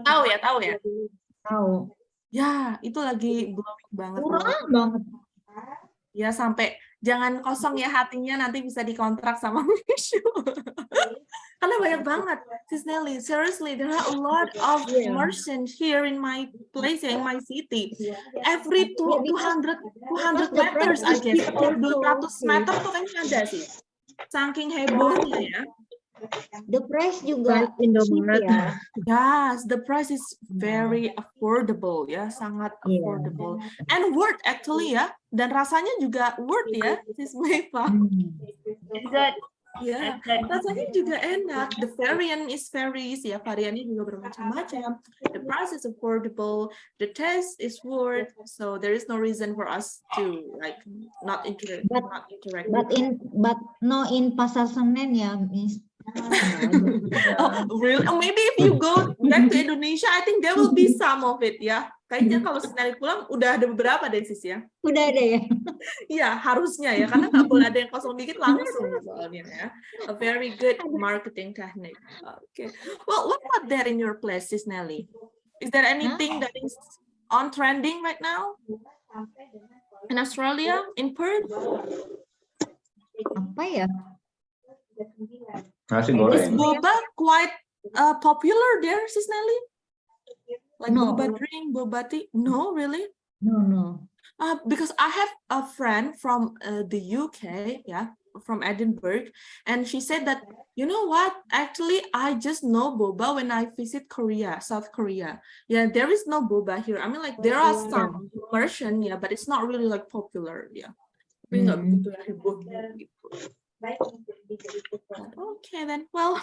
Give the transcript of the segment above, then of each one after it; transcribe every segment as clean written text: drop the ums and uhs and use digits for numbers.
Tahu ya, tahu ya. Tahu. Ya, itu lagi blowing banget. Murah banget. Ya, sampai jangan kosong ya hatinya, nanti bisa dikontrak sama Mishu. Karena banyak banget. Sis Nelly, seriously, there are a lot of merchants here in my place, in my city. Every 200 meters, I guess. 200 meter tuh kayaknya ada sih. Saking hebohnya ya. The price juga cheap ya. Yes, the price is very affordable ya, sangat affordable. And worth actually ya, dan rasanya juga worth ya, Sis Meifa. Good. Ya, rasanya juga enak. The variant is varies ya, variannya juga bermacam-macam. The price is affordable, the taste is worth, so there is no reason for us to like not interact. But no in Pasar Senen ya, Miss. Oh, really? Oh, maybe if you go back to Indonesia, I think there will be some of it ya. Kayaknya kalau sekali pulang udah ada beberapa deh sis ya. Udah ada ya. Iya harusnya ya, karena nggak boleh ada yang kosong dikit langsung soalnya ya. A very good marketing technique. Okay. Well, what about there in your place, sis Nelly? Is there anything that is on trending right now in Australia, in Perth? Apa ya? Nasi goreng. Is boba quite popular there, sis Nelly? Like No. boba drink, boba tea? No, really? No. Because I have a friend from the UK, yeah, from Edinburgh, and she said that, you know what, actually, I just know boba when I visit Korea, South Korea. Yeah, there is no boba here. I mean, like, there are some version, yeah, but it's not really, like, popular, yeah. Tapi nggak begitu ya, heboh gitu. Okay then, well,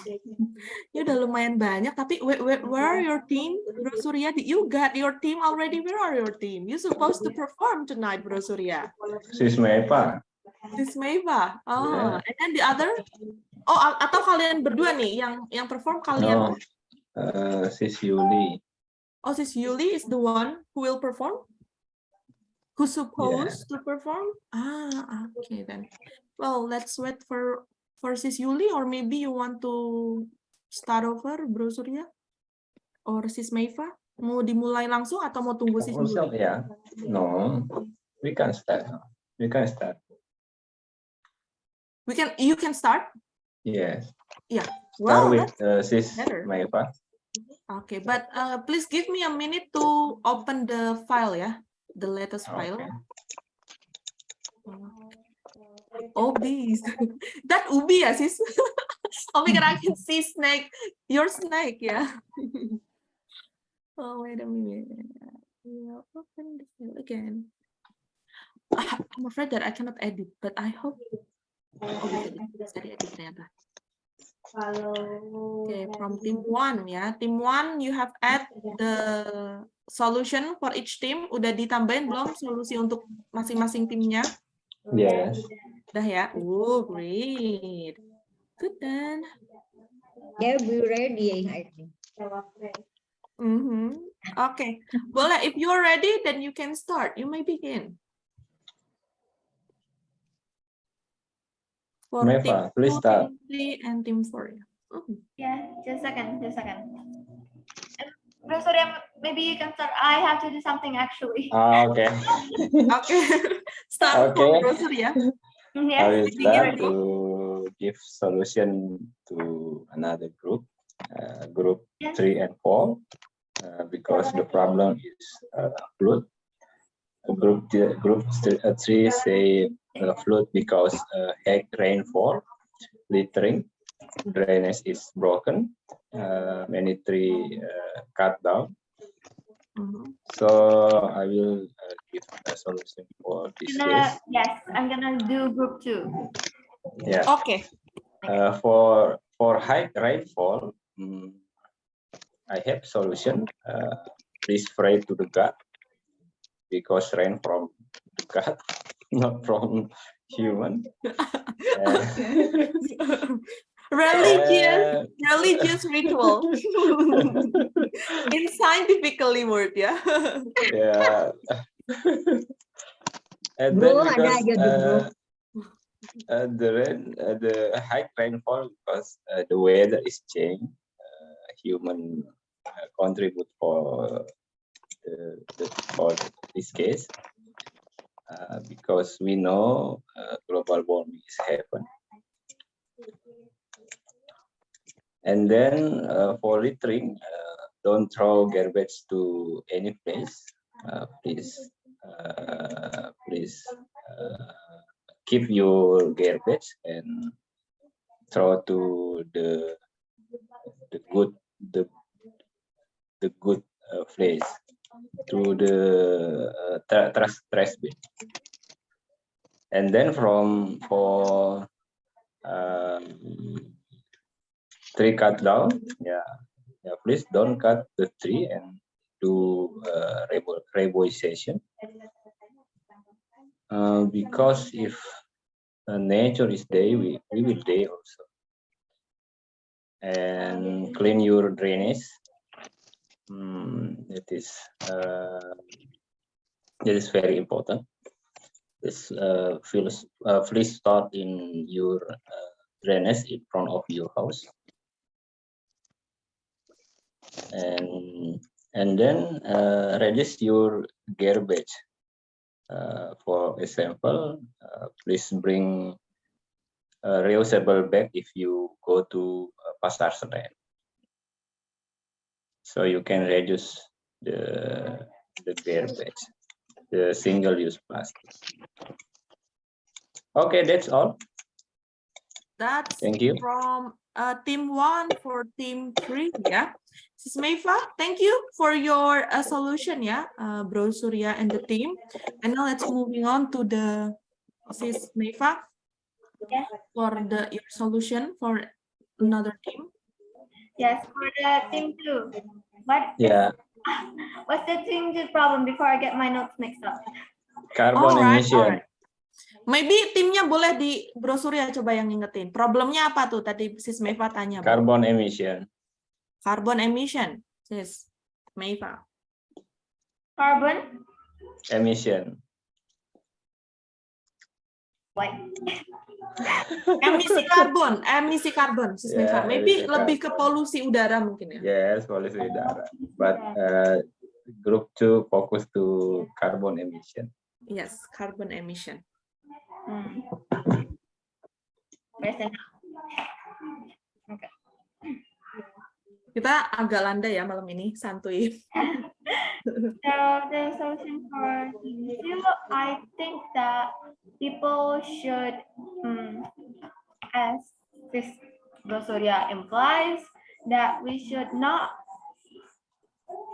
you udah lumayan banyak. Tapi where are your team, Bro Surya? You got your team already. Where are your team? You supposed to perform tonight, Bro Surya. Sis Meifa. Sis Meifa. Oh, and then the other? Oh, atau kalian berdua nih yang perform kalian? No, Sis Yuli. Oh, Sis Yuli is the one who will perform? Who's supposed to perform? Okay then. Well, let's wait for Sis Yuli, or maybe you want to start over, Bro Surya? Or Sis Meifa? Mau dimulai langsung atau mau tunggu Sis Yuli? Yeah. No, we can start. You can start. You can start? Yes. Yeah. Well, start with Sis Meifa. Okay, but please give me a minute to open the file, yeah? The latest file. Oh, bees. That ubi ya, sis? Oh my God, I can see snake. Your snake, yeah. Oh, wait a minute. We'll open the file again. I'm afraid that I cannot edit, but I hope. Oh, bisa diedit ternyata. Okay, from team 1 ya. Team 1, you have add the solution for each team. Udah ditambahin belum solusi untuk masing-masing timnya? Yes. Udah ya? Great. Good then. They'll be ready, I think. Okay. Boleh, if you're ready, then you can start. You may begin. For Meifa, team please 2, start. team 3, and team 4. Yeah, just a second. Bro, sorry, maybe you can start. I have to do something actually. Okay. Okay. Start for Bro Surya. I will start to give solution to another group, group 3 and 4, because the problem is flood. Group 3 say flood because heavy rainfall, littering, drainage is broken, many trees cut down. So I will give a solution for this case. Yes, I'm gonna do group 2. Yeah. Okay. For high rainfall, I have solution. Please pray to the God, because rain from the God, not from human. Religious ritual. In scientifically word, yeah. Yeah. And then because the high rainfall, because the weather is changed, human contribute for for this case, because we know global warming is happening. And then for littering, don't throw garbage to any place. Please keep your garbage and throw to the good place, to the trash bin. And then for tree cut down, please don't cut the tree and do reboisation, because if nature is there, we will die also. And clean your drainage. That is very important. This please start in your drainage in front of your house, and then reduce your garbage. For example, please bring a reusable bag if you go to Pasar Senen, so you can reduce the garbage, the single-use plastic. Okay, that's all. That's Thank you. from team 1 for team 3, yeah. Sis Meifa, thank you for your solution, yeah, Bro Surya and the team. And now let's moving on to the Sis Meifa Yes. for your solution for another team. Yes, for the team 2. What's the team 2 problem before I get my notes mixed up? Carbon emission. Maybe timnya boleh di Bro Surya coba yang ngingetin. Problemnya apa tuh tadi Sis Meifa tanya? Carbon emission. Carbon emission, Sis Meifa. Carbon Emission. what? Emisi karbon, Sis Meifa. Maybe lebih ke polusi udara mungkin ya. Yes, polusi udara. But group 2 focus to carbon emission. Yes, carbon emission. Okay. Kita agak landai ya malam ini, santuy. So the solution for team 2, I think that people should, as this Surya implies, that we should not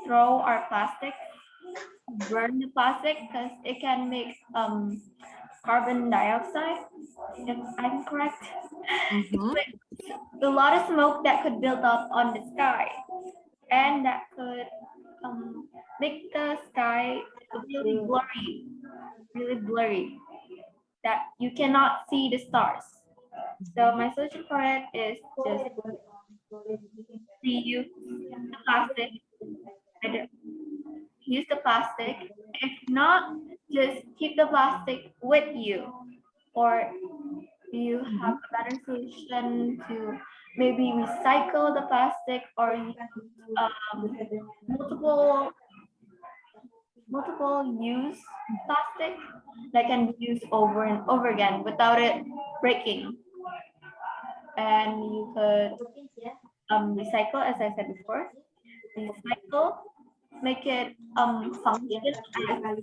throw our plastic, burn the plastic, because it can make carbon dioxide, if I'm correct. A lot of smoke that could build up on the sky, and that could make the sky really blurry, that you cannot see the stars. So my solution for it is just reuse the plastic. Use the plastic. If not, just keep the plastic with you, or you have a better solution to maybe recycle the plastic, or multiple use plastic that can be used over and over again without it breaking. And you could recycle, as I said before. Recycle, make it function as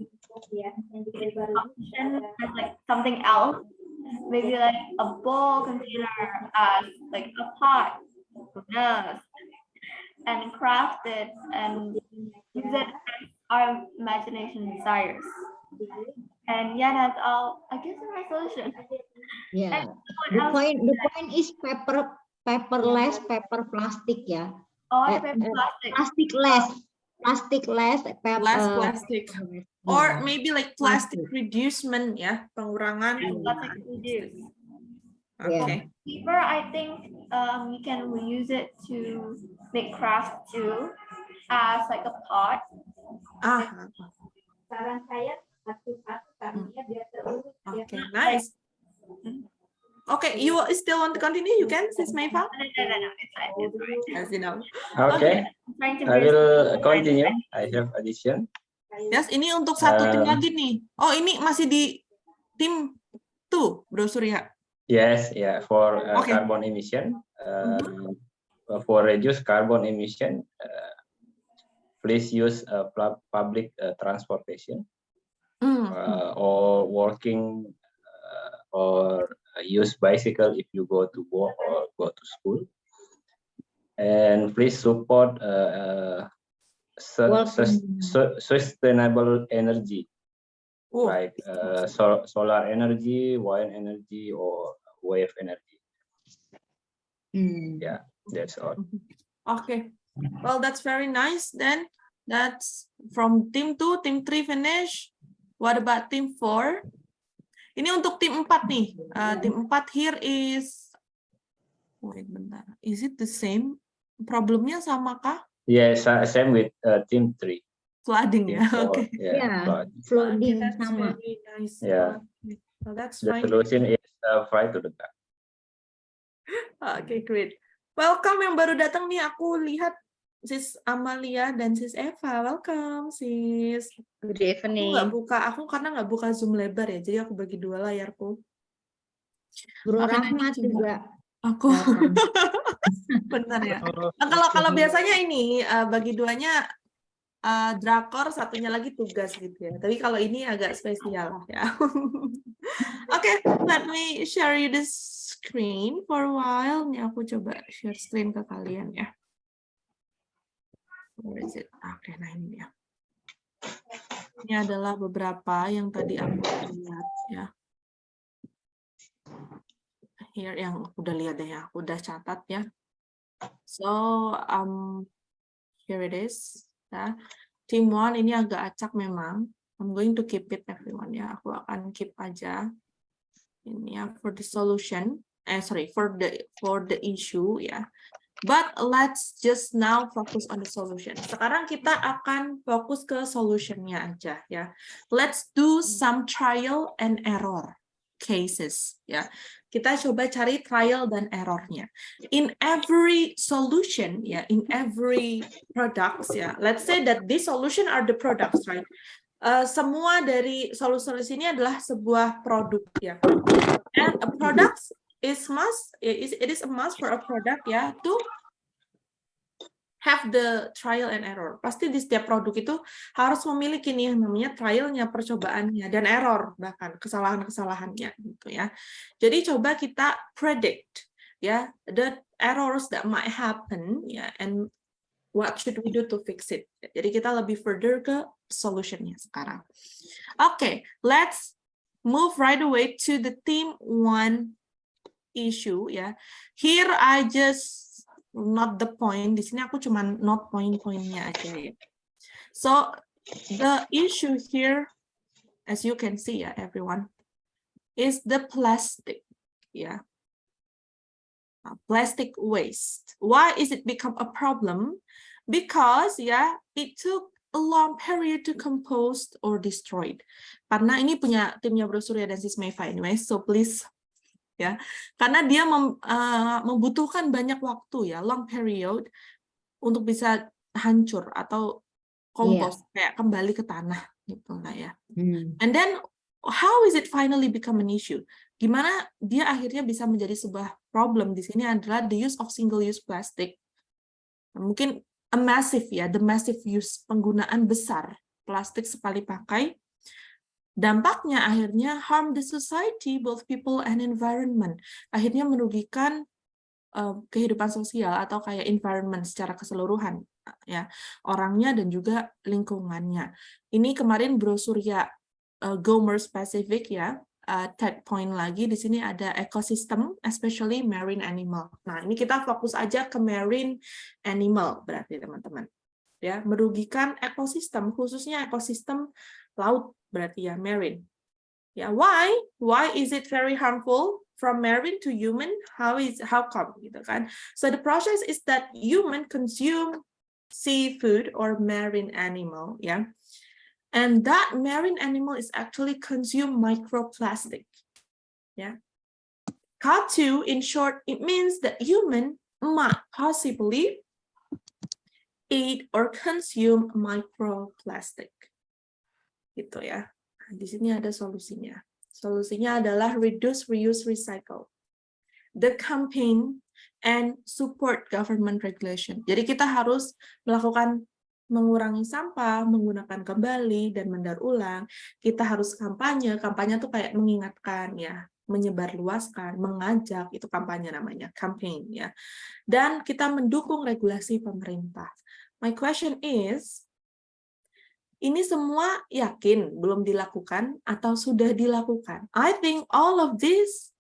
like something else, maybe like a bowl container, as like a pot, and craft it and use it as our imagination desires. And yeah, that's all. I guess my solution. Yeah. The point is paperless, paper plastic, yeah. Oh, paper plastic. Plastic less, Less plastic. Or maybe like plastic reducement, ya, pengurangan. Plastic reduce. Okay. Paper, I think you can reuse it to make craft too, as like a pot. Okay, nice. Okay, you still want to continue? You can, Sis Maifa? No, it's fine. It's fine. As you know. Okay, I'm trying to I bring will some- continue. I have addition. Yes, ini untuk satu tim Um, lagi nih. Oh, ini masih di tim 2, Bro Surya. Yes, yeah, for Okay. carbon emission, for reduce carbon emission, please use public transportation Hmm. or walking or use bicycle if you go to work or go to school. And please support sustainable energy. Oh, Like solar energy, wind energy, or wave energy. Yeah, that's all. okay. Well, that's very nice. Then that's from team 2, team 3 finish. What about team 4? Ini untuk tim 4 nih. Tim 4 here is, wait bentar. Is it the same? Problemnya sama kah? Yes, same with team 3. Flooding Team ya. 4, Okay. yeah, flooding. Flooding That's sama. very nice. Yeah. Okay. So that's The fine. solution is fly to the back. Okay, great. Welcome yang baru datang nih. Aku lihat Sis Amalia dan Sis Eva. Welcome, Sis. Good Aku nggak evening. buka, karena nggak buka Zoom lebar ya, jadi aku bagi 2 layarku. Bro Oke, Rahmat coba. juga Aku datang. bener ya. Nah, kalau biasanya ini bagi 2-nya drakor, satunya lagi tugas gitu ya. Tapi kalau ini agak spesial ya. Oke, let me share you the screen for a while. Nih aku coba share screen ke kalian ya. Where is it? Oke, nah ini dia. Ini adalah beberapa yang tadi aku lihat ya. Here yang aku udah lihat deh ya, aku udah catat ya. So, here it is. Ya. Team 1 ini agak acak memang. I'm going to keep it everyone ya. Aku akan keep aja. Ini ya for the solution. For the issue ya. But let's just now focus on the solution. Sekarang kita akan fokus ke solutionnya aja ya. Let's do some trial and error cases ya. Kita coba cari trial dan errornya. In every solution ya, in every products ya. Let's say that this solution are the products, right? Semua dari solusi ini adalah sebuah produk ya. And a product is must, it is a must for a product ya to have the trial and error. Pasti di setiap produk itu harus memiliki nih yang namanya trialnya, percobaannya, dan error bahkan kesalahan-kesalahannya gitu ya. Jadi coba kita predict ya the errors that might happen ya, and what should we do to fix it. Jadi kita lebih further ke solutionnya sekarang. Okay, let's move right away to the team 1 issue ya. Here I just not the point. Di sini aku cuma note poin-poinnya aja ya. So the issue here, as you can see ya everyone, is the plastic ya. Plastic waste. Why is it become a problem? Because ya it took a long period to compose or destroyed. Karena ini punya timnya Bro Surya dan Sis Maifa anyway, so please ya, karena dia membutuhkan banyak waktu ya, long period untuk bisa hancur atau kompos kayak kembali ke tanah gitu lah ya. And then how is it finally become an issue? Gimana dia akhirnya bisa menjadi sebuah problem di sini adalah the use of single use plastic. Mungkin a massive ya, the massive use, penggunaan besar plastik sekali pakai. Dampaknya akhirnya harm the society, both people and environment. Akhirnya merugikan kehidupan sosial atau kayak environment secara keseluruhan ya, orangnya dan juga lingkungannya. Ini kemarin Bro Surya go more specific ya. Third point lagi di sini ada ecosystem, especially marine animal. Nah, ini kita fokus aja ke marine animal berarti teman-teman. Ya, merugikan ekosistem, khususnya ekosistem laut berarti ya, marine. Ya, why is it very harmful from marine to human? How come gitu kan? So the process is that human consume seafood or marine animal ya. And that marine animal is actually consume microplastic. Ya. How to, in short, it means that human might possibly eat or consume microplastic. Gitu ya. Nah, di sini ada solusinya. Solusinya adalah reduce, reuse, recycle. The campaign and support government regulation. Jadi kita harus melakukan mengurangi sampah, menggunakan kembali dan mendaur ulang. Kita harus kampanye. Kampanye tuh kayak mengingatkan ya, menyebarluaskan, mengajak, itu kampanye namanya, campaign ya. Dan kita mendukung regulasi pemerintah. My question is, ini semua yakin belum dilakukan atau sudah dilakukan? I think all of this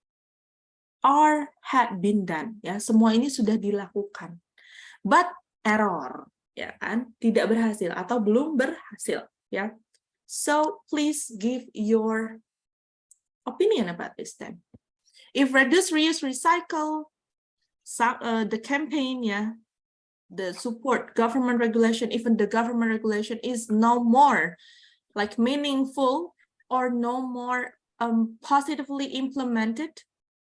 had been done, ya. Semua ini sudah dilakukan. But error, ya kan? Tidak berhasil atau belum berhasil, ya. So please give your opinion about this then. If reduce, reuse, recycle, the campaign, yeah, the support, government regulation, even the government regulation is no more like meaningful or no more positively implemented,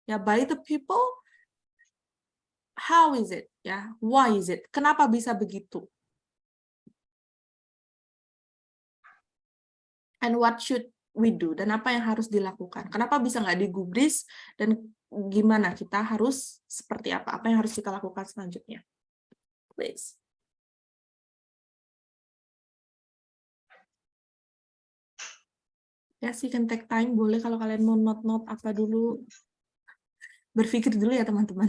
yeah, by the people, how is it? Yeah, why is it? Kenapa bisa begitu? And what should we do? Dan apa yang harus dilakukan? Kenapa bisa nggak digubris? Dan gimana kita harus seperti apa? Apa yang harus kita lakukan selanjutnya? Please. Yes, you can take time. Boleh kalau kalian mau note-note apa dulu. Berpikir dulu ya teman-teman.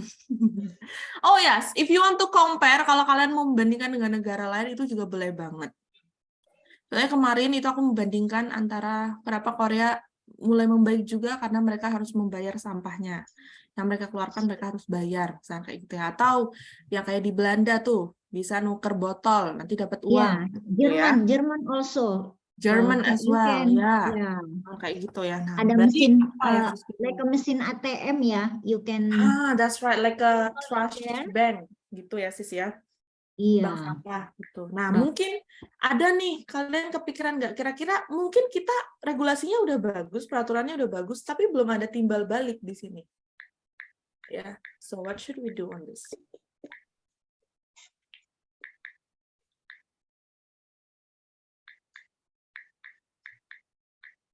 Oh yes, if you want to compare, kalau kalian mau membandingkan dengan negara lain itu juga boleh banget. Soalnya kemarin itu aku membandingkan antara kenapa Korea mulai membaik juga karena mereka harus membayar sampahnya. Yang mereka keluarkan mereka harus bayar, misalnya kayak gitu ya. Atau yang kayak di Belanda tuh bisa nuker botol, nanti dapat uang. Yeah, German also. German as you well, can, ya. Kayak gitu ya. Nah, ada berarti mesin, apa yang harus kita like a mesin ATM ya, you can. that's right, like a trash bank gitu ya sis ya. Iya. Bank sampah gitu. Nah, mungkin ada nih kalian kepikiran nggak kira-kira mungkin kita regulasinya udah bagus, peraturannya udah bagus, tapi belum ada timbal balik di sini. Ya, so what should we do on this?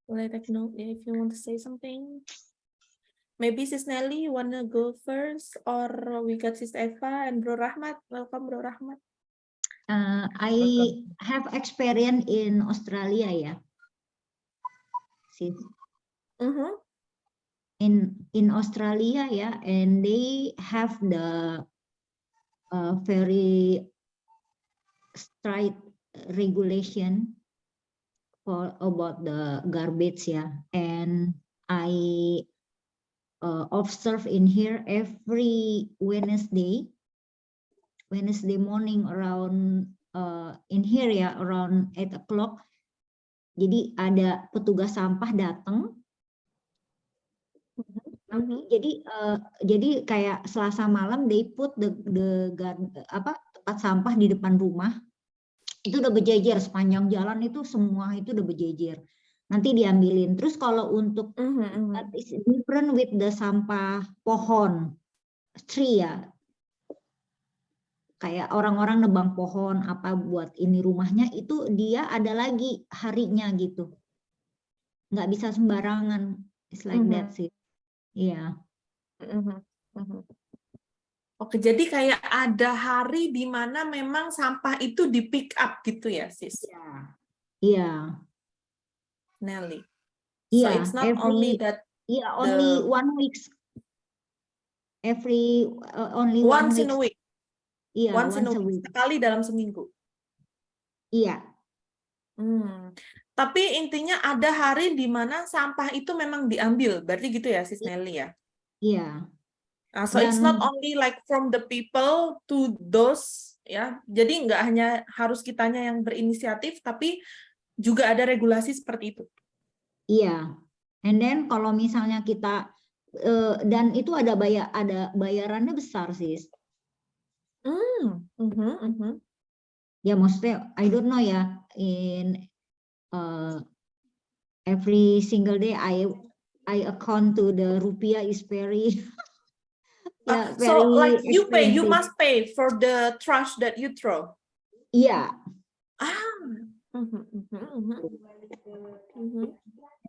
Will I take note if you want to say something? Maybe Sis Nelly, you wanna go first, or we got Sis Eva and Bro Rahmat. Welcome, Bro Rahmat. I have experience in Australia ya. Sis. In Australia ya, and they have the very strict regulation for about the garbage ya, and I observe in here every Wednesday morning around in here ya around 8 o'clock. Jadi ada petugas sampah datang. Jadi kayak Selasa malam they put the tempat sampah di depan rumah. Itu udah berjejer sepanjang jalan itu semua itu udah berjejer. Nanti diambilin. Terus kalau untuk that is different with the sampah pohon, tree ya. Kayak orang-orang nebang pohon apa buat ini rumahnya itu dia ada lagi harinya gitu. Nggak bisa sembarangan. It's like that sih. Iya. Oke, jadi kayak ada hari di mana memang sampah itu di pick up gitu ya, sis? Iya. Nelly. Iya. So it's not only that. Iya, only 1 week. Every only once 1 week. in a week. Iya, once in a week. Sekali dalam seminggu. Iya. Tapi intinya ada hari di mana sampah itu memang diambil, berarti gitu ya, sis Nelly ya? Iya. So it's not only like from the people to those, ya. Jadi nggak hanya harus kitanya yang berinisiatif, tapi juga ada regulasi seperti itu. Iya. And then kalau misalnya kita dan itu ada bayarannya besar sis. Ya maksudnya I don't know ya in every single day I account to the rupiah is very yeah, So like very you expensive. must pay for the trash that you throw. Iya,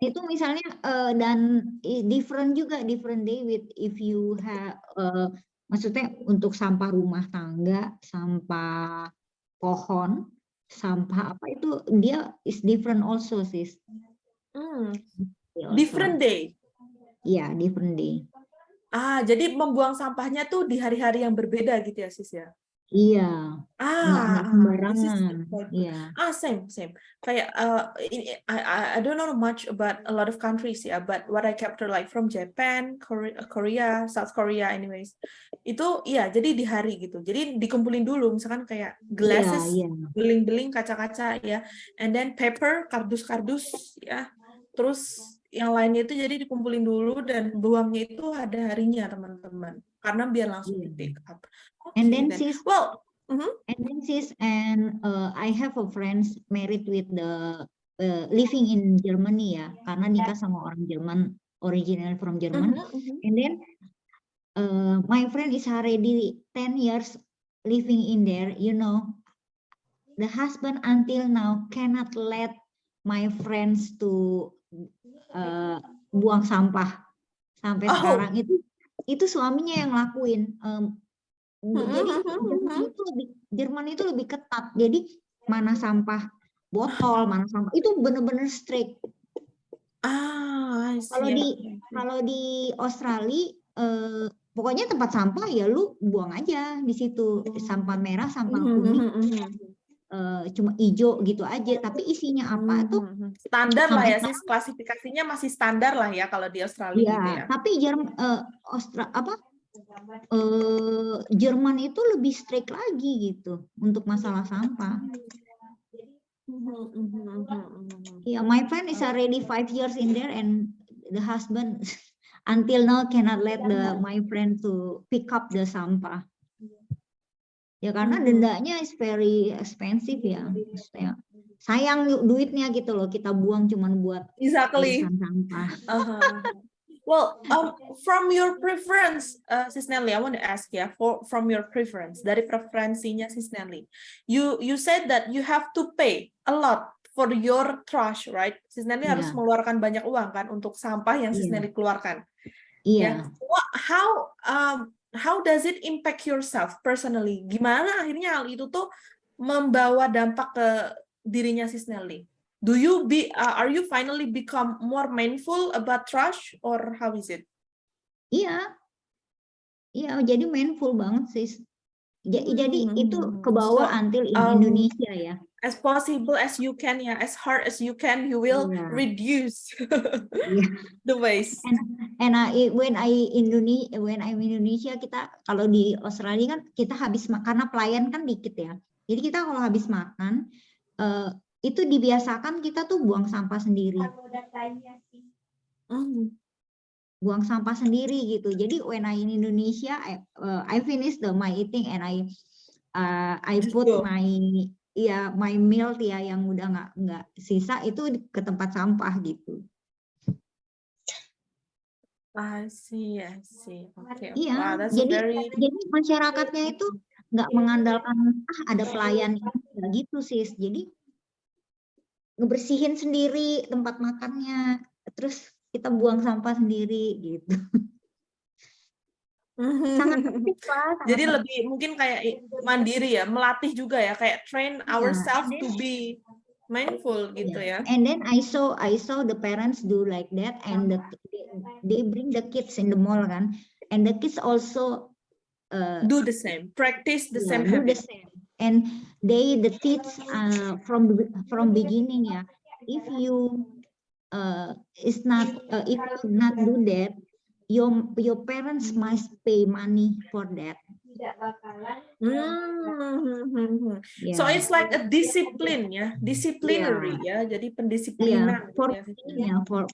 itu misalnya dan different juga, different day with if you have maksudnya untuk sampah rumah tangga, sampah pohon, sampah apa itu dia is different also sis. Different day. Iya, different day. Jadi membuang sampahnya tuh di hari-hari yang berbeda gitu ya sis ya. Iya. Nggak sembarangan. Iya. Same. Kayak I don't know much about a lot of countries ya, but what I capture like from Japan, Korea, South Korea, anyways. Itu iya, jadi di hari gitu. Jadi dikumpulin dulu, misalkan kayak glasses, beling-beling, kaca-kaca ya, and then paper, kardus-kardus ya. Terus yang lainnya itu jadi dikumpulin dulu dan buangnya itu ada harinya teman-teman, karena biar langsung di pick up. And then sis, I have a friends married with the living in Germany ya, karena nikah sama orang Jerman, original from Jerman. And then my friend is already 10 years living in there, you know. The husband until now cannot let my friends to buang sampah sampai sekarang. Itu suaminya yang lakuin. Jadi Jerman itu lebih ketat. Jadi mana sampah botol, mana sampah itu benar-benar strict. Kalau di Australia pokoknya tempat sampah ya lu buang aja di situ, sampah merah, sampah kuning. Cuma hijau gitu aja, tapi isinya apa tuh standar lah ya sis, klasifikasinya masih standar lah ya kalau di Australia gitu ya. Tapi Jerman itu lebih strict lagi gitu untuk masalah sampah. My friend is already 5 years in there and the husband until now cannot let my friend to pick up the sampah. Ya karena dendanya is very expensive ya. Sayang duitnya gitu loh, kita buang cuman buat urusan sampah. Well, from your preference, Sis Nelly, I want to ask ya, from your preference, dari preferensinya Sis Nelly, you said that you have to pay a lot for your trash, right? Sis Nelly harus mengeluarkan banyak uang kan untuk sampah yang Sis Nelly keluarkan. Iya. How does it impact yourself personally? Gimana akhirnya hal itu tuh membawa dampak ke dirinya Sis Nelly? Are you finally become more mindful about trash or how is it? Iya, jadi mindful banget sis. Jadi itu ke bawah until in Indonesia ya. As possible as you can ya, as hard as you can, you will reduce the waste. And when I'm Indonesia, kita kalau di Australia kan kita habis makan, karena pelayan kan dikit ya. Jadi kita kalau habis makan itu dibiasakan kita tuh buang sampah sendiri. Buang sampah sendiri gitu. Jadi when I in Indonesia, I finish my eating and I put my meal ya yang udah nggak sisa itu ke tempat sampah gitu. I see. Okay. Iya, wow, jadi masyarakatnya itu nggak mengandalkan ada pelayan gitu sis. Jadi ngebersihin sendiri tempat makannya, terus kita buang sampah sendiri gitu. Sangat aktif Pak. Jadi lebih mungkin kayak mandiri ya, melatih juga ya, kayak train ourselves to be mindful gitu ya. And then I saw the parents do like that, and they bring the kids in the mall kan, and the kids also do the same, practice the same Do habit. the same. And they teach from beginning ya. If you not do that, your parents must pay money for that. So it's like a discipline ya, disciplinary ya. Jadi pendisiplinan.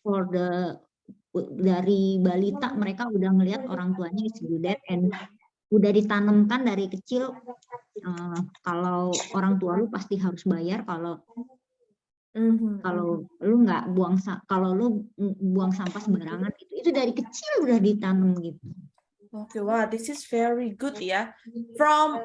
For the dari balita mereka udah ngelihat orang tuanya is do that, and udah ditanamkan dari kecil kalau orang tua lu pasti harus bayar, kalau Kalau lu nggak kalau lu buang sampah sembarangan itu dari kecil udah ditanam gitu. Okay, wow, this is very good ya. From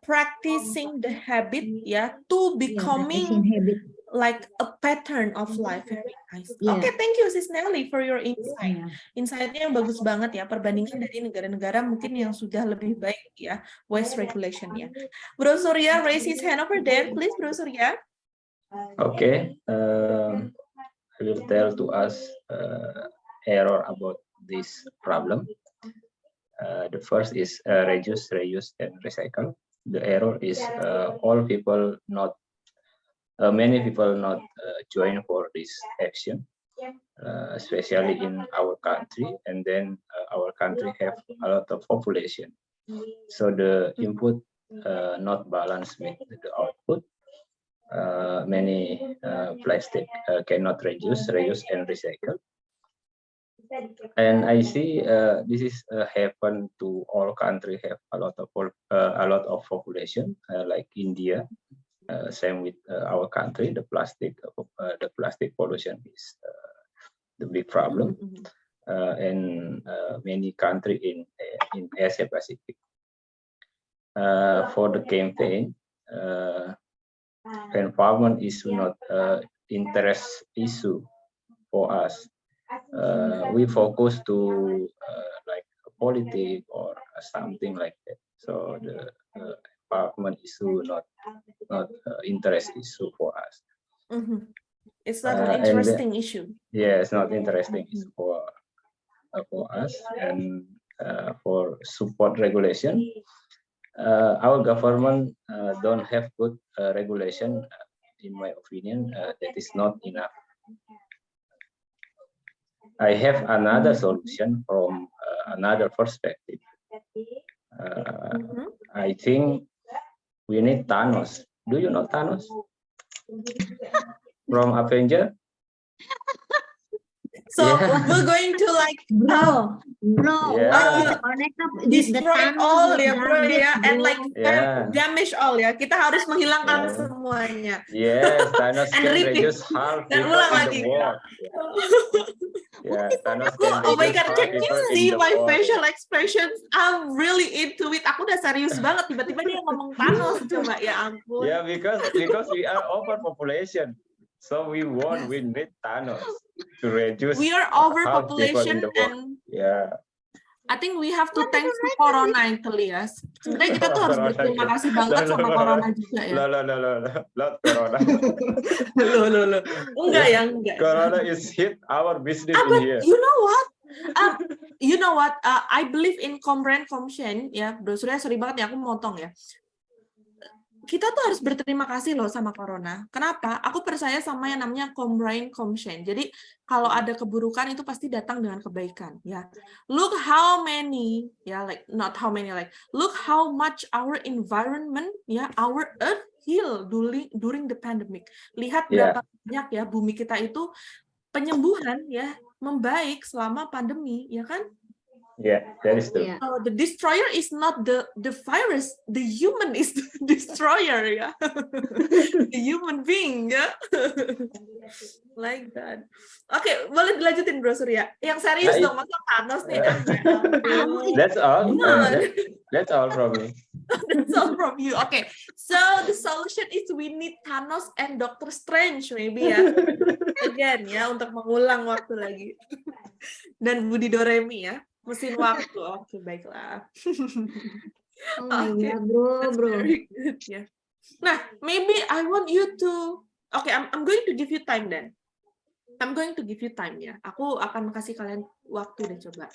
practicing the habit ya to becoming habit. like a pattern of life. Very nice. Yeah. Okay, thank you Sis Nelly for your insight. Yeah. Insight-nya bagus banget ya, perbandingan dari negara-negara mungkin yang sudah lebih baik ya, waste regulation-nya. Bro Surya raise his hand over there, please Bro Surya. Okay, I will tell to us error about this problem. The first is reduce, reuse, and recycle. The error is many people not join for this action, especially in our country, and then our country have a lot of population. So the input not balanced with the output. Many plastic cannot reduce, reuse, and recycle. And I see this is happen to all countries have a lot of population, like India. Same with our country. The plastic pollution is the big problem, and many countries in Asia Pacific. For the campaign, environment is not interest issue for us. We focus to like politics or something like that. So the environment issue not interest issue for us. It's not an interesting issue. Yeah, it's not interesting issue for us. And for support regulation, our government don't have good regulation. In my opinion, that is not enough. I have another solution from another perspective. I think we need Thanos. Do you know Thanos? From Avenger? So we're going to like bro, Yeah. connect up destroy all ya bro ya, and like Yeah. damage all ya. Kita harus menghilangkan semuanya. Yes, Thanos And can repeat. reduce half Dan people ulang in lagi. the world. Yeah, Thanos can Oh my reduce god, half can you people in see the my world. facial expressions? I'm really into it. Aku udah serius banget, tiba-tiba dia ngomong Thanos coba, ya ampun. Yeah, because we are overpopulation, so we need Thanos to reduce. We are half people overpopulation in the world. and Yeah. I think we have to thank Corona actually ya. Sebenarnya kita tuh harus berterima kasih banget sama Corona juga ya. Not Corona. Loh. Enggak. Corona is hit our business in here. You know what? I believe in comprehension ya, Bro Surya, sorry banget ya aku motong ya. Kita tuh harus berterima kasih loh sama Corona. Kenapa? Aku percaya sama yang namanya comprehension. Jadi kalau ada keburukan itu pasti datang dengan kebaikan ya. Look how many ya, like not how many, like look how much our environment ya, our earth heal during the pandemic. Lihat berapa banyak ya bumi kita itu penyembuhan ya, membaik selama pandemi ya kan? Yeah, that is true. So the destroyer is not the virus, the human is the destroyer ya. The human being ya. Like that. Oke, boleh dilanjutin Bro Surya. Yang serius dong, masa Thanos nih. That's all. That's all from me. That's all from you. Okay, so the solution is we need Thanos and Doctor Strange maybe ya. Again ya, untuk mengulang waktu lagi. Dan Budi Doremi ya. Mesin waktu. Oke, baiklah. Okay, bro. Very good, ya. Nah, maybe I want you to. Okay, I'm going to give you time then. I'm going to give you time ya. Aku akan kasih kalian waktu deh coba.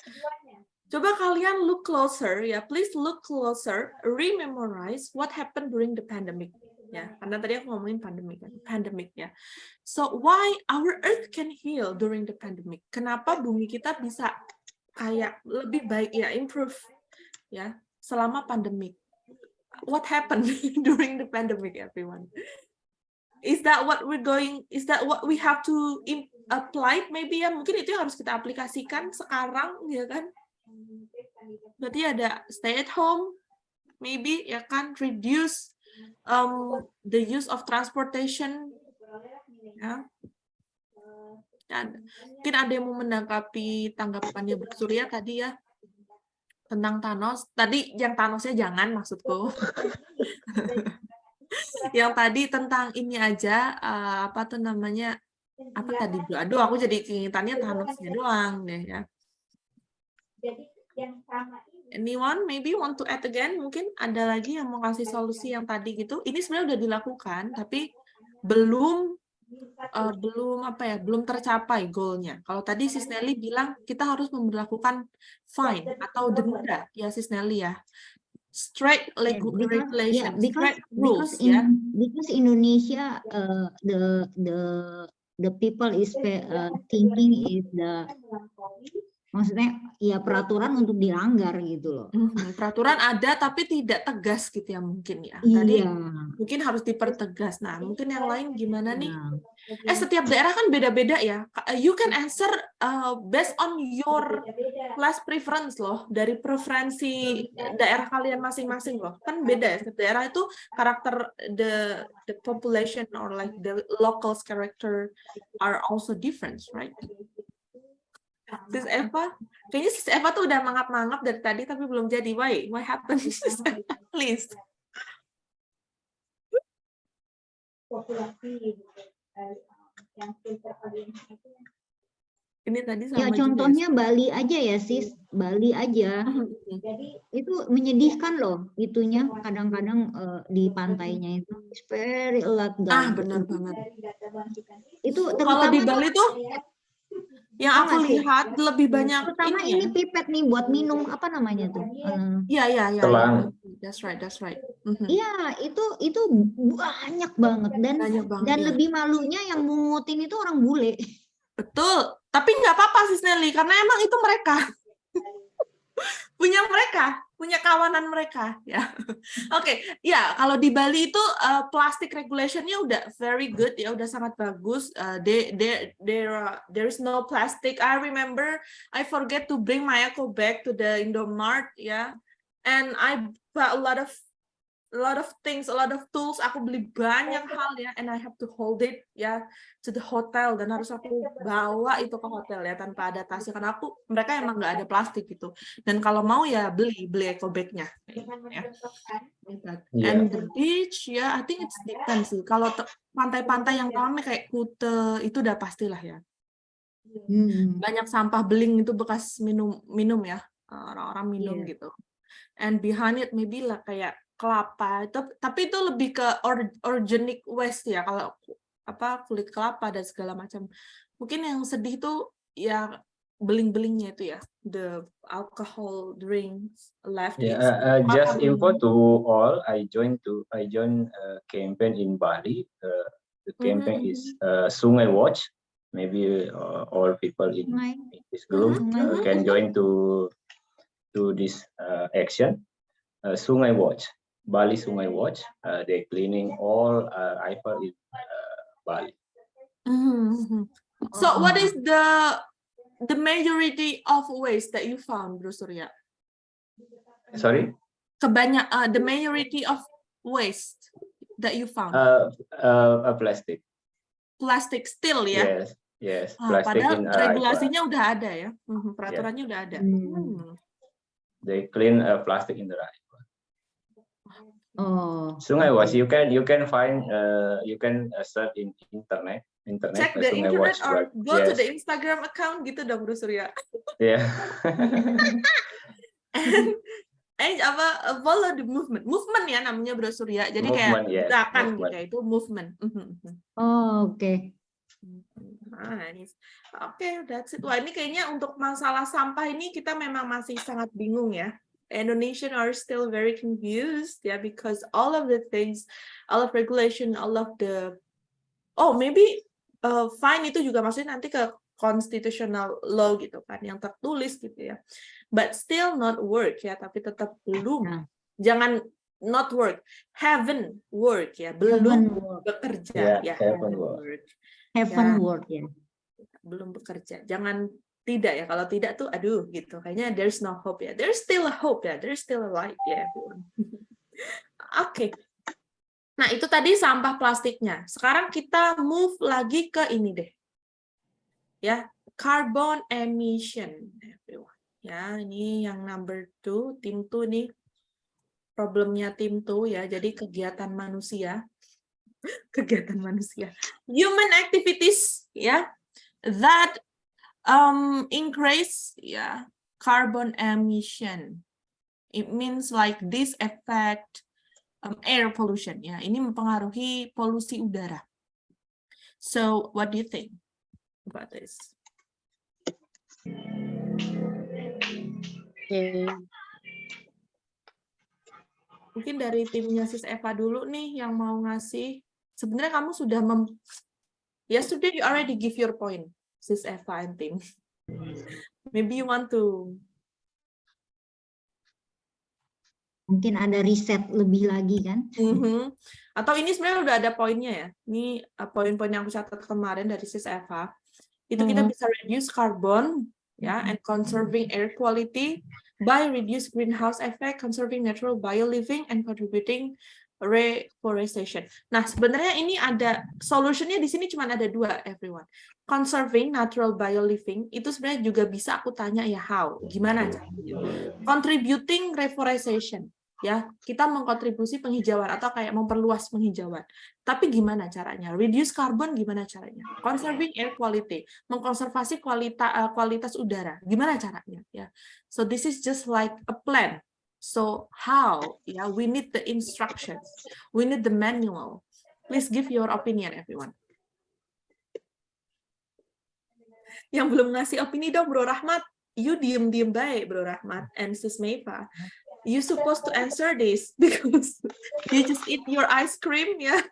Coba kalian look closer ya. Please look closer. Rememorize what happened during the pandemic. Ya, karena tadi aku ngomongin pandemic ya. So why our earth can heal during the pandemic? Kenapa bumi kita bisa kayak lebih baik ya, improve ya selama pandemic? What happened during the pandemic, everyone? Is that what we have to apply maybe ya? Mungkin itu yang harus kita aplikasikan sekarang ya kan? Berarti ada stay at home maybe ya kan, reduce the use of transportation Ya. Mungkin ada yang mau menanggapi tanggapannya Bu Surya tadi ya tentang Thanos. Tadi yang Thanosnya jangan maksudku. Yang tadi tentang ini aja apa tuh namanya apa tadi? Aduh, aku jadi keingetannya Thanosnya doang deh ya. Anyone maybe want to add again? Mungkin ada lagi yang mau kasih solusi yang tadi gitu. Ini sebenarnya udah dilakukan, tapi belum apa ya, belum tercapai goalnya. Kalau tadi Sis Nelly bilang kita harus memperlakukan fine atau denda, ya Sis Nelly ya. Straight regulations, straight rules, ya. Because Indonesia the people is thinking is maksudnya ya peraturan untuk dilanggar gitu loh. Peraturan ada tapi tidak tegas gitu ya mungkin ya. Tadi Iya. mungkin harus dipertegas. Nah, mungkin yang lain gimana nih? Nah, Setiap daerah kan beda-beda ya. You can answer based on your class preference loh, dari preferensi daerah kalian masing-masing loh. Kan beda ya, setiap daerah itu karakter the population or like the locals character are also different, right? Sis Eva, kayaknya Sis Eva tuh udah mangap-mangap dari tadi tapi belum jadi. Why happened? Sis Eva, please. Ini tadi sama ya juga contohnya Bali aja ya sis, Bali aja. Itu menyedihkan loh itunya kadang-kadang di pantainya itu very a lot benar banget. Itu Kalau di terutama Bali tuh yang aku lihat lebih banyak terutama ini pipet nih buat minum apa namanya tuh? Iya. Telang. That's right. Iya, itu banyak banget dan iya. lebih malunya yang mungutin itu orang bule. Betul, tapi nggak apa-apa Sis Nelly, karena emang itu mereka. punya kawanan mereka ya. Oke, ya kalau di Bali itu plastic regulationnya udah very good ya, udah sangat bagus. There is no plastic. I remember I forget to bring my eco bag to the Indomart ya, and I bought a lot of things, a lot of tools. Aku beli banyak hal ya, and I have to hold it ya to the hotel, dan harus aku bawa itu ke hotel ya tanpa ada tasnya karena mereka emang nggak ada plastik gitu. Dan kalau mau ya beli eco bag-nya. Ya. And the beach ya, I think it's depends sih. Kalau pantai-pantai yang ramai kayak Kuta itu udah pastilah ya. Banyak sampah beling itu bekas minum ya, orang-orang minum gitu. And behind it maybe lah kayak kelapa itu, tapi itu lebih ke organic waste ya, kalau kulit kelapa dan segala macam. Mungkin yang sedih tuh ya beling-belingnya itu ya, the alcohol drinks left. Just info to all, I joined a campaign in Bali. The campaign is Sungai Watch. Maybe all people in this group can join to this action. Sungai Watch. Bali Sungai Watch, they're cleaning all river in Bali. So what is the majority of waste that you found, Bro Surya? Sorry? The majority of waste that you found? Plastic. Plastic still ya? Yes. Plastic padahal in regulasinya udah ada ya, peraturannya udah ada. They clean plastic in the river. Sungai Watch, you can find you can search in internet. Check the internet or go to the Instagram account gitu dong, Bro Surya. Yeah. and follow the movement ya namanya, Bro Surya. Jadi kayak gerakan gitu ya, itu movement. Oke. Nice. Oke, that's it. Wah, ini kayaknya untuk masalah sampah ini kita memang masih sangat bingung ya. Indonesians are still very confused, yeah, because all of the things, all of regulation, all of the, maybe fine itu juga maksudnya nanti ke constitutional law gitu kan, yang tertulis gitu ya, but still not work ya, tapi tetap belum, jangan not work, haven't work ya, belum bekerja ya, haven't work ya, belum bekerja, jangan tidak ya, kalau tidak tuh aduh gitu, kayaknya there's no hope ya, there's still a hope ya, there's still a light ya. Oke. Nah, itu tadi sampah plastiknya. Sekarang kita move lagi ke ini deh. Ya, carbon emission. Everyone. Ya, ini yang number 2, tim 2 nih. Problemnya tim 2 ya. Jadi kegiatan manusia. Kegiatan manusia. Human activities ya that increase ya carbon emission. It means like this affect air pollution ya. Ini mempengaruhi polusi udara. So what do you think about this? Mungkin dari timnya Sis Eva dulu nih yang mau ngasih. Sebenarnya kamu sudah yesterday you already give your point, Sis Eva and tim. Maybe you want to. Mungkin ada riset lebih lagi kan? Atau ini sebenarnya udah ada poinnya ya. Ini poin-poin yang aku catat kemarin dari Sis Eva. Itu kita bisa reduce carbon ya and conserving air quality by reduce greenhouse effect, conserving natural bioliving and contributing reforestation. Nah, sebenarnya ini ada solutionnya di sini cuma ada 2, everyone. Conserving natural bioliving itu sebenarnya juga bisa aku tanya ya how, gimana caranya? Contributing reforestation, ya kita mengkontribusi penghijauan atau kayak memperluas penghijauan. Tapi gimana caranya? Reduce carbon gimana caranya? Conserving air quality, mengkonservasi kualitas udara, gimana caranya? Ya, so this is just like a plan. So how? Yeah, we need the instructions. We need the manual. Please give your opinion, everyone. Yang belum ngasih opini dong, Bro Rahmat. You diem-diem baik, Bro Rahmat and Sis Meifa. You supposed to answer this because you just eat your ice cream, ya.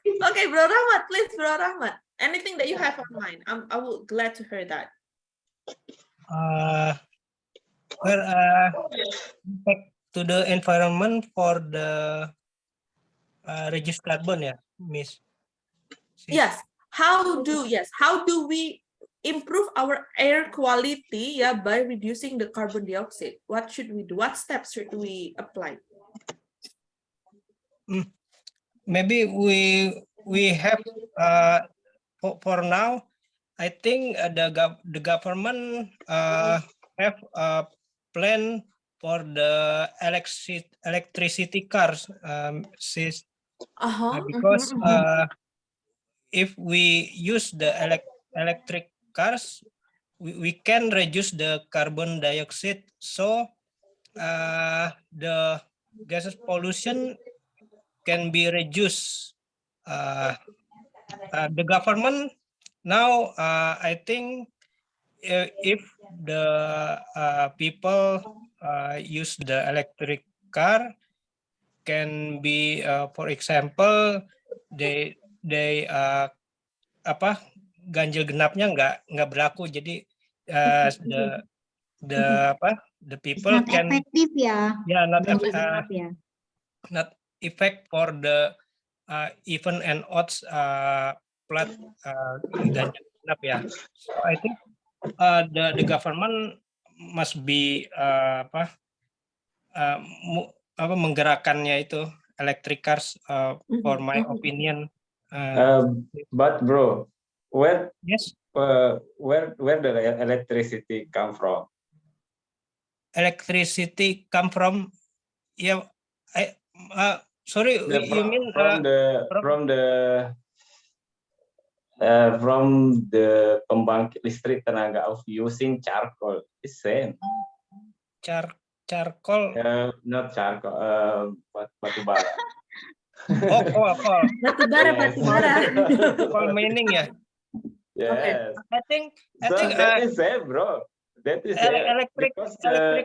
Okay, Bro Rahmat, please, Bro Rahmat. Anything that you have on mind, I would glad to hear that. Impact to the environment for the reduce carbon, ya, Miss. Yes. How do we improve our air quality by reducing the carbon dioxide? What should we do? What steps should we apply? Maybe we have for now. I think the government have a plan for the electricity cars, because if we use the electric cars, we can reduce the carbon dioxide. So the gases pollution can be reduced. The government now, I think, if the people use the electric car, can be, for example, they ganjil genapnya nggak berlaku, jadi the people not can efektif ya. Not effect for the even and odds plat ganjil genap ya. So I think the government must be menggerakkannya itu electric cars, for my opinion. But bro, where Yes, where the electricity come from? electricity come from, yeah. Sorry, you mean from the pembangkit listrik tenaga of using charcoal? It's same. Charcoal. Not charcoal. Batu bara. Batu bara. Coal mining ya. Yes. Okay. I think that is same, bro. That is because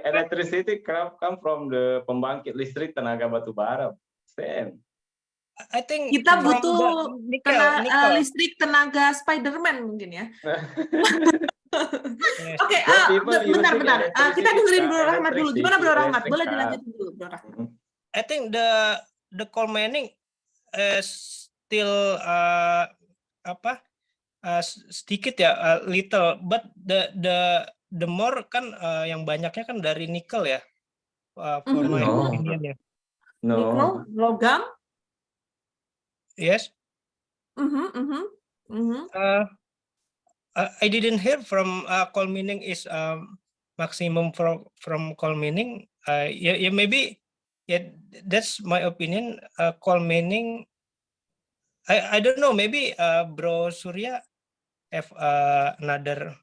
electricity come from the pembangkit listrik tenaga batu bara. Same. I think Kita from butuh the nickel. listrik tenaga Spider-Man mungkin ya. Yes. Oke, benar. Kita dengerin Bro Rahmat dulu. Gimana Bro Rahmat? Boleh dilanjutin dulu, Bro Rahmat. I think the coal mining still sedikit ya, little, but the more kan yang banyaknya kan dari nikel ya, for my opinion ya. No. Nickel, logam. Yes. I didn't hear from coal mining is maximum from coal mining. Yeah, maybe. Yeah, that's my opinion. Coal mining. I don't know. Maybe Bro Surya have another.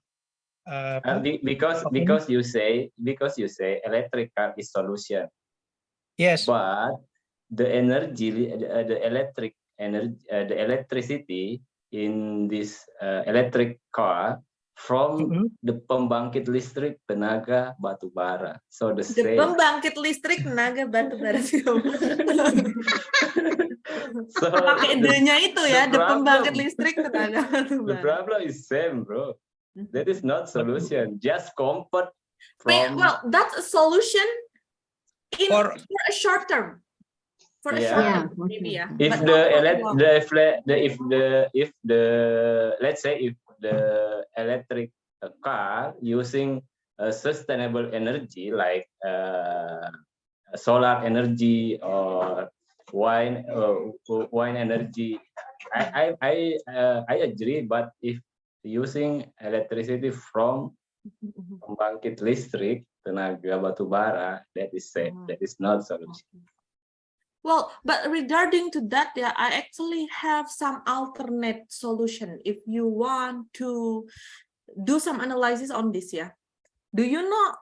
Because you say electric car is solution, Yes. but the energy, the electricity in this electric car from the pembangkit listrik tenaga batubara. So the same. Pembangkit listrik tenaga batubara. So Pakai D-nya itu ya, the pembangkit problem- listrik tenaga The batubara. problem is same, bro. That is not solution. Just convert Wait, from well, that's a solution For- for a short term. For a Yeah. short Yeah, term, maybe ya. if But the not long. if the let's say if the electric car using a sustainable energy like solar energy or wind energy, I agree. But if using electricity from pembangkit listrik tenaga batubara, that is safe. That is not solution. Well, but regarding to that, yeah, I actually have some alternate solution. If you want to do some analysis on this, yeah. Do you know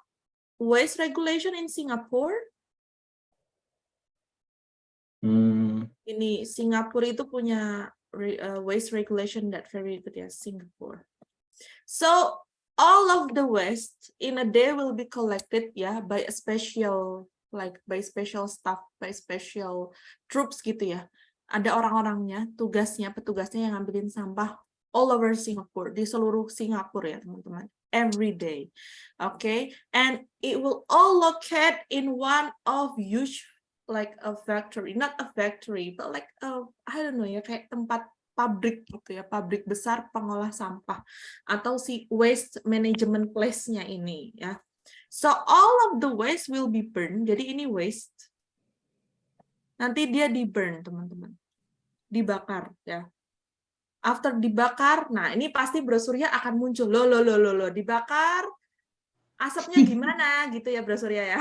waste regulation in Singapore? Ini Singapura itu punya waste regulation that very good, ya, Singapore. So all of the waste in a day will be collected, ya, by a special, like by special staff, by special troops gitu ya. Ada orang-orangnya, petugasnya yang ngambilin sampah all over Singapore, di seluruh Singapura ya teman-teman, every day. Okay, and it will all locate in one of huge, like a factory, not a factory, but like I don't know ya, kayak tempat pabrik gitu ya, pabrik besar pengolah sampah atau si waste management place-nya ini ya. So all of the waste will be burned. Jadi ini waste. Nanti dia di burn, teman-teman. Dibakar ya. After dibakar, nah ini pasti Bro Surya akan muncul. Loh, dibakar. Asapnya gimana gitu ya Bro Surya ya.